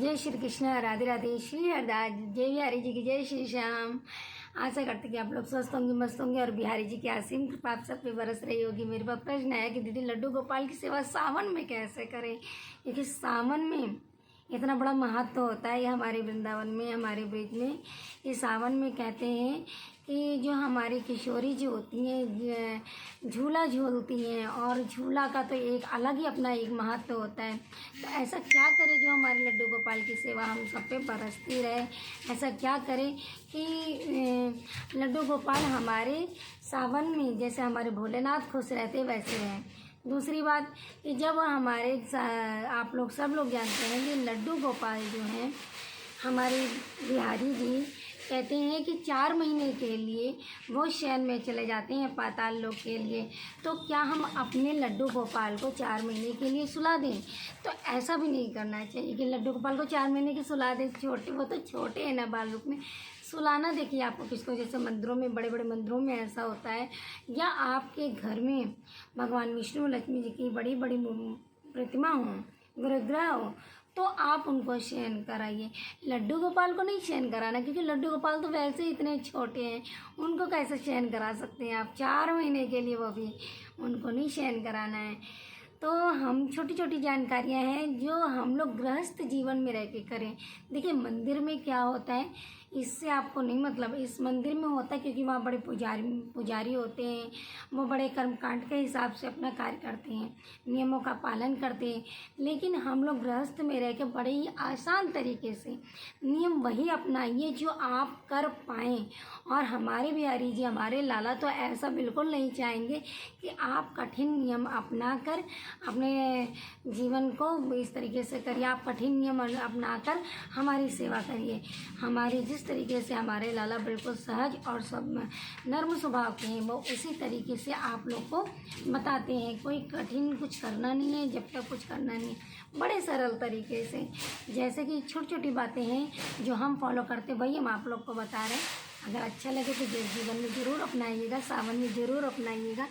जय श्री कृष्ण, राधे राधे, श्री हरदास, जय बिहारी जी की, जय श्री श्याम। आशा करते कि आप लोग स्वस्थ होंगे, मस्त होंगे और बिहारी जी की असीम कृपा आप सब पे बरस रही होगी। मेरे पास प्रश्न है कि दीदी लड्डू गोपाल की सेवा सावन में कैसे करें, क्योंकि सावन में इतना बड़ा महत्व होता है। ये हमारे वृंदावन में, हमारे ब्रज में ये सावन में कहते हैं कि जो हमारी किशोरी जो होती हैं झूला झूलती हैं, और झूला का तो एक अलग ही अपना एक महत्व होता है। तो ऐसा क्या करें जो हमारे लड्डू गोपाल की सेवा हम सब पे बरसती रहे। ऐसा क्या करें कि लड्डू गोपाल हमारे सावन में जैसे हमारे भोलेनाथ खुश रहते वैसे रहें। दूसरी बात कि जब हमारे आप लोग सब लोग जानते हैं कि लड्डू गोपाल जो हैं हमारे बिहारी जी कहते हैं कि 4 महीने के लिए वो शयन में चले जाते हैं पाताल लोक के लिए। तो क्या हम अपने लड्डू गोपाल को 4 महीने के लिए सुला दें? तो ऐसा भी नहीं करना चाहिए कि लड्डू गोपाल को 4 महीने के सुला दें। छोटे, वो तो छोटे हैं ना बाल रूप में। सुलाना देखिए आपको किसको, जैसे मंदिरों में, बड़े बड़े मंदिरों में ऐसा होता है, या आपके घर में भगवान विष्णु लक्ष्मी जी की बड़ी बड़ी प्रतिमा हो, गुरुग्रह हो, तो आप उनको शयन कराइए। लड्डू गोपाल को नहीं शयन कराना, क्योंकि लड्डू गोपाल तो वैसे ही इतने छोटे हैं, उनको कैसे शयन करा सकते हैं आप 4 महीने के लिए, वो भी उनको नहीं शयन कराना है। तो हम छोटी छोटी जानकारियां हैं जो हम लोग गृहस्थ जीवन में रह के करें। देखिए मंदिर में क्या होता है इससे आपको नहीं मतलब, इस मंदिर में होता है क्योंकि वहाँ बड़े पुजारी होते हैं, वो बड़े कर्मकांड के हिसाब से अपना कार्य करते हैं, नियमों का पालन करते हैं। लेकिन हम लोग गृहस्थ में रह के बड़े ही आसान तरीके से नियम वही अपनाइए जो आप कर पाएँ। और हमारे बिहारी जी, हमारे लाला तो ऐसा बिल्कुल नहीं चाहेंगे कि आप कठिन नियम अपना कर अपने जीवन को इस तरीके से करिए। आप कठिन नियम अपना कर हमारी सेवा करिए। हमारे जिस तरीके से हमारे लाला बिल्कुल सहज और सब नर्म स्वभाव के हैं, वो उसी तरीके से आप लोग को बताते हैं। कोई कठिन कुछ करना नहीं है, जब तक कुछ करना नहीं है, बड़े सरल तरीके से, जैसे कि छोटी छोटी बातें हैं जो हम फॉलो करते, वही हम आप लोग को बता रहे हैं। अगर अच्छा लगे तो जीवन में ज़रूर अपनाइएगा, सावन में ज़रूर अपनाइएगा।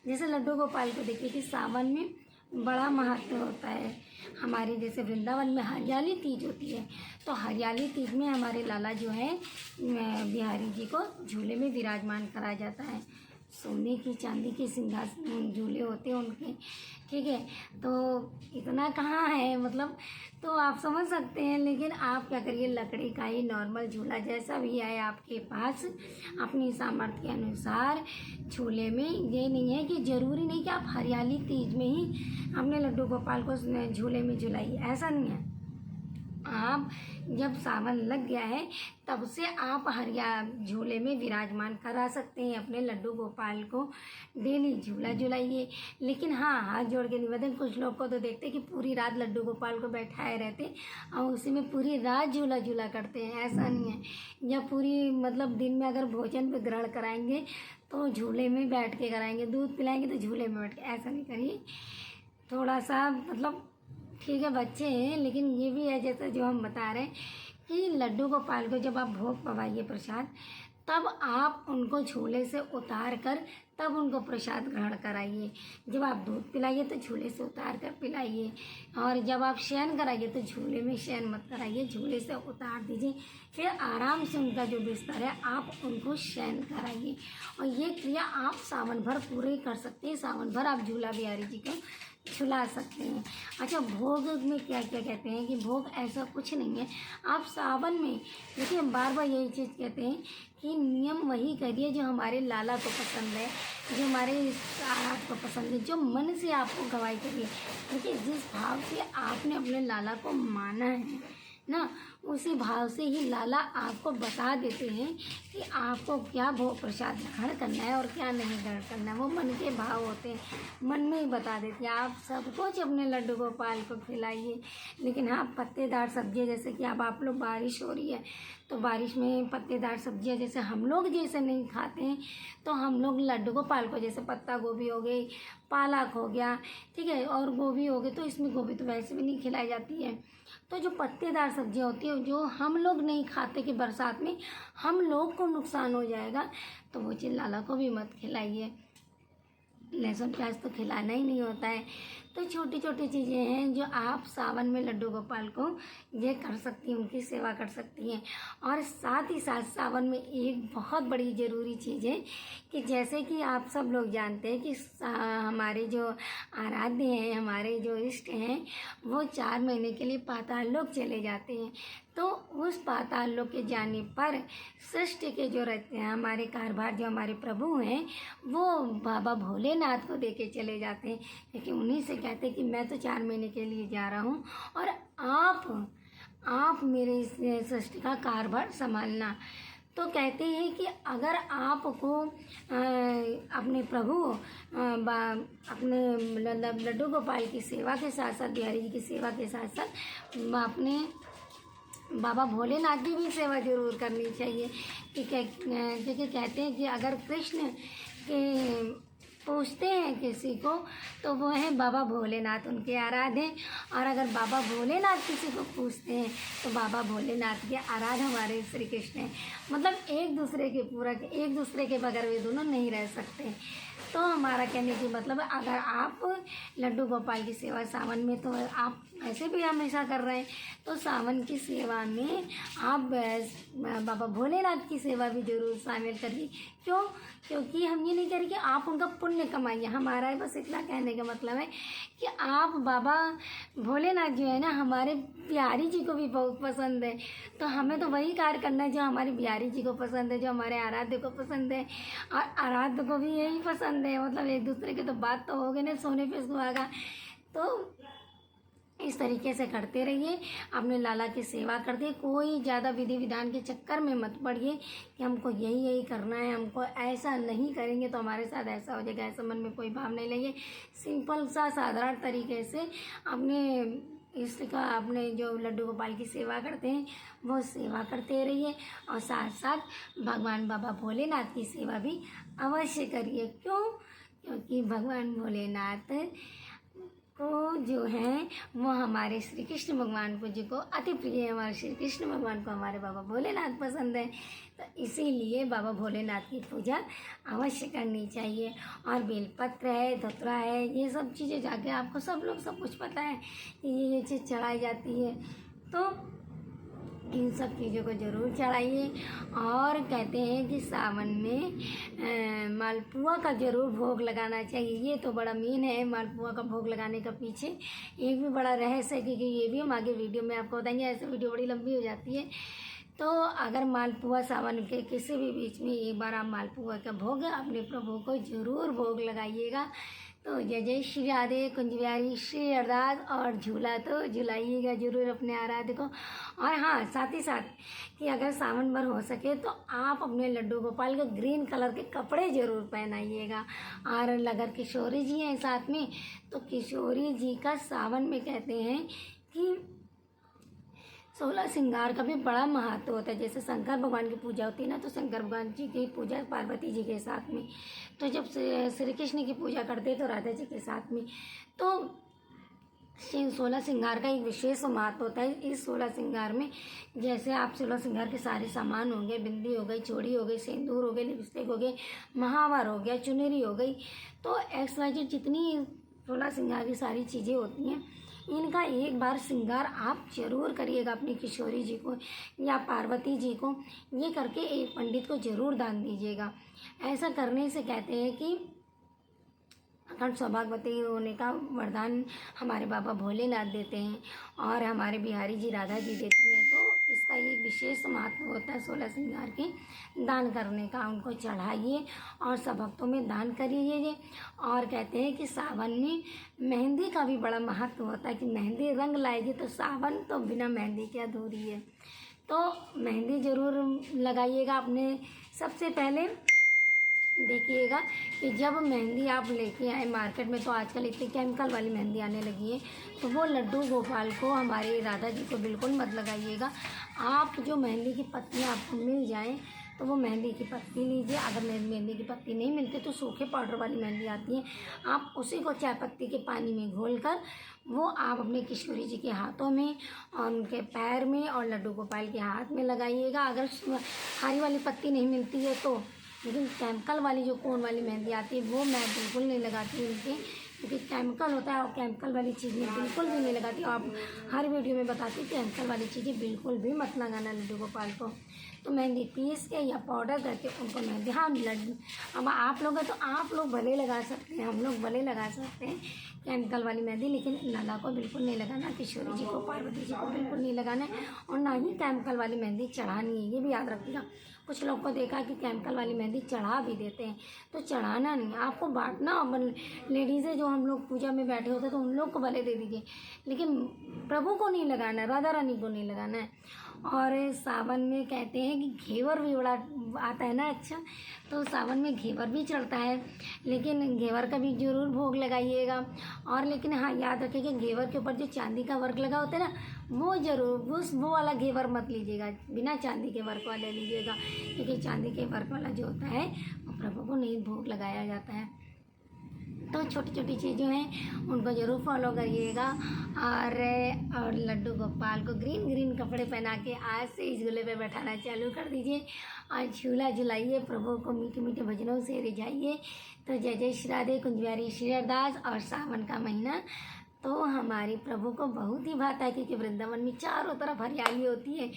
जैसे लड्डू गोपाल को देखिए कि सावन में बड़ा महत्व होता है। हमारे जैसे वृंदावन में हरियाली तीज होती है, तो हरियाली तीज में हमारे लाला जो है बिहारी जी को झूले में विराजमान कराया जाता है। सोने की चांदी के सिंहासन झूले होते हैं उनके, ठीक है। तो इतना कहाँ है मतलब, तो आप समझ सकते हैं। लेकिन आप क्या करिए, लकड़ी का ही नॉर्मल झूला जैसा भी है आपके पास, अपनी सामर्थ्य के अनुसार झूले में, ये नहीं है कि ज़रूरी नहीं कि आप हरियाली तीज में ही अपने लड्डू गोपाल को झूले में झुलाइए, ऐसा नहीं है। आप जब सावन लग गया है तब से आप झूले में विराजमान करा सकते हैं अपने लड्डू गोपाल को। डेली झूला झुलाइए। लेकिन हाँ, हाथ जोड़ के निवेदन, कुछ लोग को तो देखते कि पूरी रात लड्डू गोपाल को बैठाए रहते और उसी में पूरी रात झूला झूला करते हैं, ऐसा नहीं है। या पूरी मतलब दिन में अगर भोजन पे ग्रहण कराएंगे तो झूले में बैठ के कराएंगे, दूध पिलाएंगे तो झूले में बैठ के, ऐसा नहीं करिए। थोड़ा सा मतलब ठीक है बच्चे हैं, लेकिन ये भी है जैसे जो हम बता रहे हैं कि लड्डू गोपाल को जब आप भोग पवाइए प्रसाद, तब आप उनको झूले से उतार कर तब उनको प्रसाद ग्रहण कराइए। जब आप दूध पिलाइए तो झूले से उतार कर पिलाइए, और जब आप शयन कराइए तो झूले में शयन मत कराइए, झूले से उतार दीजिए। फिर आराम से उनका जो बिस्तर है आप उनको शयन कराइए। और ये क्रिया आप सावन भर पूरे कर सकते हैं। सावन भर आप झूला बिहारी जी को झुला सकते हैं। अच्छा, भोग में क्या क्या कहते हैं कि भोग ऐसा कुछ नहीं है। आप सावन में देखिए बार बार यही चीज़ कहते हैं कि नियम वही करिए जो हमारे लाला को पसंद है, जो हमारे आपको पसंद है, जो मन से आपको गवाही करिए। देखिए जिस भाव से आपने अपने लाला को माना है ना, उसी भाव से ही लाला आपको बता देते हैं कि आपको क्या भोग प्रसाद ग्रहण करना है और क्या नहीं ग्रहण करना है। वो मन के भाव होते हैं, मन में ही बता देते हैं। आप सब कुछ अपने लड्डू गोपाल को खिलाइए। लेकिन हाँ, पत्तेदार सब्जियाँ, जैसे कि अब आप लोग, बारिश हो रही है तो बारिश में पत्तेदार सब्जियाँ जैसे हम लोग जैसे नहीं खाते हैं, तो हम लोग लड्डू गोपाल को जैसे पत्ता गोभी हो गई, पालक हो गया, ठीक है, और गोभी हो गई, तो इसमें गोभी तो वैसे भी नहीं खिलाई जाती है। तो जो पत्तेदार सब्जियां होती है जो हम लोग नहीं खाते कि बरसात में हम लोग को नुकसान हो जाएगा, तो वो चीज़ लाला को भी मत खिलाइए। लहसुन प्याज तो खिलाना ही नहीं होता है। तो छोटी छोटी चीज़ें हैं जो आप सावन में लड्डू गोपाल को ये कर सकती हैं, उनकी सेवा कर सकती हैं। और साथ ही साथ सावन में एक बहुत बड़ी ज़रूरी चीज़ है कि जैसे कि आप सब लोग जानते हैं कि हमारे जो आराध्य हैं, हमारे जो इष्ट हैं, वो 4 महीने के लिए पाताल लोक चले जाते हैं। तो उस पाताल लोक के जाने पर सृष्टि के जो रहते हैं हमारे कारभार, जो हमारे प्रभु हैं, वो बाबा भोलेनाथ को दे के चले जाते हैं, क्योंकि उन्हीं से कहते हैं कि मैं तो 4 महीने के लिए जा रहा हूँ और आप मेरे इस सृष्टि का कारभार संभालना। तो कहते हैं कि अगर आपको अपने प्रभु अपने लड्डू गोपाल की सेवा के साथ साथ, बिहारी जी की सेवा के साथ साथ अपने बाबा भोलेनाथ की भी सेवा जरूर करनी चाहिए। क्योंकि कहते हैं कि अगर कृष्ण के पूछते हैं किसी को तो वो हैं बाबा भोलेनाथ, उनके आराध्य हैं। और अगर बाबा भोलेनाथ किसी को पूछते हैं तो बाबा भोलेनाथ के आराध्य हमारे श्री कृष्ण हैं। मतलब एक दूसरे के पूरक, एक दूसरे के बगैर वे दोनों नहीं रह सकते। तो हमारा कहने की मतलब है, अगर आप लड्डू गोपाल की सेवा सावन में, तो आप ऐसे भी हमेशा कर रहे हैं, तो सावन की सेवा में आप बाबा भोलेनाथ की सेवा भी जरूर शामिल करिए। क्यों? क्योंकि हम ये नहीं कह रहे कि आप उनका पुण्य कमाइए। हमारा बस इतना कहने का मतलब है कि आप बाबा भोलेनाथ जो है ना, हमारे बिहारी जी को भी बहुत पसंद है, तो हमें तो वही कार्य करना है जो हमारे बिहारी जी को पसंद है, जो हमारे आराध्य को पसंद है, और आराध्य को भी यही पसंद है। मतलब एक दूसरे की तो बात तो हो गई ना, सोने पे सुहागा। तो इस तरीके से करते रहिए, अपने लाला की सेवा करते। कोई ज़्यादा विधि विधान के चक्कर में मत पड़िए कि हमको यही करना है, हमको ऐसा नहीं करेंगे तो हमारे साथ ऐसा हो जाएगा, ऐसा मन में कोई भाव नहीं लगे। सिंपल सा साधारण तरीके से अपने इसका, अपने जो लड्डू गोपाल की सेवा करते हैं वो सेवा करते रहिए, और साथ साथ भगवान बाबा भोलेनाथ की सेवा भी अवश्य करिए। क्यों? क्योंकि भगवान भोलेनाथ को जो है वो हमारे श्री कृष्ण भगवान को, जी को अति प्रिय है। हमारे श्री कृष्ण भगवान को हमारे बाबा भोलेनाथ पसंद है, तो इसीलिए बाबा भोलेनाथ की पूजा अवश्य करनी चाहिए। और बेलपत्र है, धतुरा है, ये सब चीज़ें जाके आपको सब लोग सब कुछ पता है कि ये चीज़ चढ़ाई जाती है, तो इन सब चीज़ों को ज़रूर चढ़ाइए। और कहते हैं कि सावन में मालपुआ का ज़रूर भोग लगाना चाहिए। ये तो बड़ा मेन है, मालपुआ का भोग लगाने का पीछे एक भी बड़ा रहस्य है, क्योंकि ये भी हम आगे वीडियो में आपको बताएंगे, ऐसे वीडियो बड़ी लंबी हो जाती है। तो अगर मालपुआ सावन के किसी भी बीच में एक बार आप मालपुआ का भोग अपने प्रभु को ज़रूर भोग लगाइएगा। तो जय जय श्री राधे कुंज बिहारी श्री अरदास, और झूला तो झुलाइएगा जरूर अपने आराध्य को। और हाँ, साथ ही साथ कि अगर सावन भर हो सके तो आप अपने लड्डू गोपाल को ग्रीन कलर के कपड़े जरूर पहनाइएगा। और अगर किशोरी जी हैं साथ में, तो किशोरी जी का सावन में कहते हैं कि 16 श्रृंगार का भी बड़ा महत्व होता है। जैसे शंकर भगवान की पूजा होती है ना, तो शंकर भगवान जी की पूजा पार्वती जी के साथ में, तो जब श्री कृष्ण की पूजा करते हैं तो राधा जी के साथ में। तो 16 श्रृंगार का एक विशेष महत्व होता है। इस 16 श्रृंगार में जैसे आप 16 श्रृंगार के सारे सामान होंगे, बिंदी हो गई, चूड़ी हो गई, सिंदूर हो गई, लिपस्टिक हो गई, महावर हो गया, चुनरी हो गई, तो XYZ जितनी 16 श्रृंगार की सारी चीज़ें होती हैं, इनका एक बार श्रृंगार आप जरूर करिएगा अपनी किशोरी जी को या पार्वती जी को। ये करके एक पंडित को जरूर दान दीजिएगा। ऐसा करने से कहते हैं कि अखंड सौभाग्यवती होने का वरदान हमारे बाबा भोलेनाथ देते हैं, और हमारे बिहारी जी राधा जी देती हैं। तो इसका एक विशेष महत्व होता है 16 श्रृंगार के दान करने का। उनको चढ़ाइए और सब भक्तों में दान करिए। और कहते हैं कि सावन में मेहंदी का भी बड़ा महत्व होता है कि मेहंदी रंग लाएगी, तो सावन तो बिना मेहंदी के अधूरी है। तो मेहंदी ज़रूर लगाइएगा अपने। सबसे पहले देखिएगा कि जब मेहंदी आप लेके आए मार्केट में, तो आजकल इतनी केमिकल वाली मेहंदी आने लगी है, तो वो लड्डू गोपाल को, हमारे राधा जी को बिल्कुल मत लगाइएगा। आप जो मेहंदी की पत्तियाँ आपको मिल जाएं तो वो मेहंदी की पत्ती लीजिए। अगर मेहंदी की पत्ती नहीं मिलती तो सूखे पाउडर वाली मेहंदी आती है, आप उसी को चाय पत्ती के पानी में घोलकर वो आप अपने किशोरी जी के हाथों में और उनके पैर में और लड्डू गोपाल के हाथ में लगाइएगा। अगर हरी वाली पत्ती नहीं मिलती है तो, लेकिन केमिकल वाली जो कोन वाली मेहंदी आती है वो मैं बिल्कुल नहीं लगाती उनके, क्योंकि केमिकल होता है और केमिकल वाली चीज़ में बिल्कुल भी नहीं लगाती। आप हर वीडियो में बताती हूँ केमिकल वाली चीज़ें बिल्कुल भी मत लगाना लड्डू गोपाल को। तो मेहंदी पीस के या पाउडर करके उनको मेहंदी, हाँ लड्डू अब आप लोग हैं तो आप लोग भले लगा सकते हैं, हम लोग भले लगा सकते हैं केमिकल वाली मेहंदी, लेकिन लला को बिल्कुल नहीं लगाना, किशोरी जी को, पार्वती जी को बिल्कुल नहीं लगाना है और ना ही केमिकल वाली मेहंदी चढ़ानी है। ये भी याद रखिएगा। कुछ लोग को देखा कि केमिकल वाली मेहंदी चढ़ा भी देते हैं, तो चढ़ाना नहीं, आपको बांटना। लेडीज़ें जो हम लोग पूजा में बैठे होते हैं तो उन लोग को भले दे दीजिए, लेकिन प्रभु को नहीं लगाना है, राधा रानी को नहीं लगाना है। और सावन में कहते हैं कि घेवर भी बड़ा आता है ना, अच्छा तो सावन में घेवर भी चढ़ता है, लेकिन घेवर का भी ज़रूर भोग लगाइएगा। और लेकिन हाँ याद रखिएगा घेवर के ऊपर जो चांदी का वर्क लगा होता है ना, वो ज़रूर वो वाला घेवर मत लीजिएगा, बिना चांदी के वर्क वाले लीजिएगा, क्योंकि चांदी के वर्क वाला जो होता है वो प्रभु को नहीं भोग लगाया जाता है। तो छोटी छोटी चीज़ें हैं उनको ज़रूर फॉलो करिएगा। और लड्डू गोपाल को ग्रीन ग्रीन कपड़े पहना के आज से इस झूले पे बैठाना चालू कर दीजिए और झूला झुलाइए, प्रभु को मीठे मीठे भजनों से रिझाइए। तो जय जय श्री राधे कुंज बिहारी श्री अरदास। और सावन का महीना तो हमारी प्रभु को बहुत ही भाता है, क्योंकि वृंदावन में चारों तरफ हरियाली होती है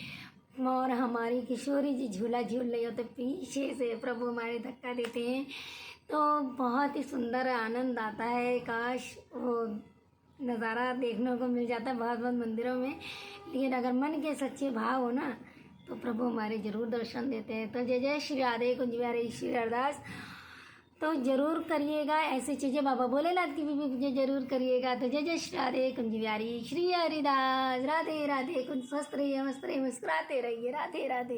और हमारी किशोरी जी झूला झूल रही होते, पीछे से प्रभु हमारे धक्का देते हैं, तो बहुत ही सुंदर आनंद आता है। काश वो नज़ारा देखने को मिल जाता है बहुत बहुत मंदिरों में, लेकिन अगर मन के सच्चे भाव हो ना तो प्रभु हमारे ज़रूर दर्शन देते हैं। तो जय जय श्री राधे कुंज बिहारी श्री अरदास। तो ज़रूर करिएगा ऐसी चीज़ें, बाबा भोलेनाथ की भी पूजा जरूर करिएगा। तो जय जय श्री राधे कुंज बिहारी श्री हरिदास। राधे राधे कुंज। स्वस्थ रहिए, मस्त रहिए, मुस्कुराते रहिए। राधे राधे।